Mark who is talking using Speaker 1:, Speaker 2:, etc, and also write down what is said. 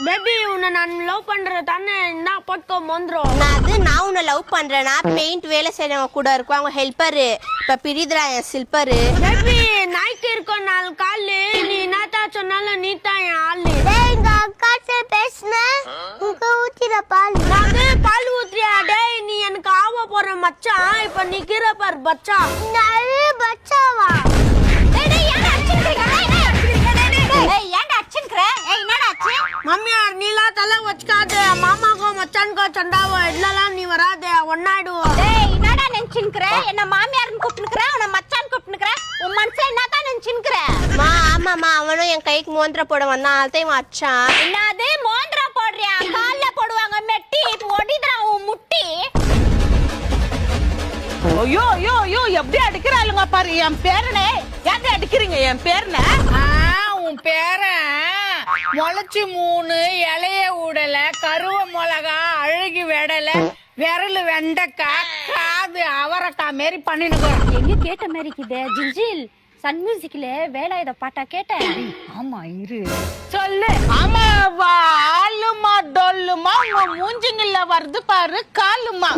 Speaker 1: Baby உன்னை நான் love பண்ற தானே என்ன போட்கோ மோந்துரும்.
Speaker 2: நான் உன்னை லவ் பண்றேன்னா பெயிண்ட் வேலை செய்யறவங்க கூட இருக்கும் அவங்க ஹெல்ப்பரு. இப்ப பிரிதுரா என் சில்பரு.
Speaker 1: பேபி நாய்க்கு இருக்கும் 4 காலு. நீ என்னத்தா சொன்னாலும் நீ தான் என் ஆளு.
Speaker 2: எங்க அக்கா பேசுன உங்க ஊத்திர பால்.
Speaker 1: நானே பால் ஊத்துறியா? டேய் நீ எனக்கு ஆவ போற மச்சான். இப்ப நீ கீரை பார் பச்சா.
Speaker 2: நிறைய பச்சாவா?
Speaker 1: மம்மியார் நீலா தலை வச்சுக்காது. மாமாக்கோ மச்சான்கோ சண்டாவோ இல்லலாம் நீ வராது ஒன்னாயிடுவோம்.
Speaker 2: என்னடா நினைச்சுக்கிற? என்ன மாமியார்னு கூப்பிட்டுக்கிற, உன்னை மச்சான் கூப்பிட்டுக்கிற. உன் மனசுல என்னதான் நினைச்சுக்கிற? ஆமாமா அவனும் என் கைக்கு மோந்திர போட வந்தான். அதையும் வச்சான். என்னது மோந்திர போடுறியா? கால்ல போடுவாங்க மெட்டி. ஒடிதுறா உன் முட்டி.
Speaker 3: ஐயோ ஐயோ ஐயோ எப்படி அடிக்கிறாளுங்க பாரு. என் பேரனே ஏங்க அடிக்கிறீங்க என் பேரனை?
Speaker 4: உன் பேரன் முளைச்சு 3 இலைய ஊடல, கருவ மிளகா அழுகி வெடல, விரலு வெண்டக்கா, காது அவரக்கா மாரி பண்ணினுக்கோ.
Speaker 5: எங்க கேட்ட மாதிரி இருக்குதே ஜிஞ்சில். சன் மியூசிக்ல வேலாயுத பாட்டா கேட்டேன்.
Speaker 4: ஆமா இரு
Speaker 3: சொல்லு. ஆமா வாலுமா டொல்லுமா உங்க மூஞ்சிங்கல்ல வருது பாரு காலுமா.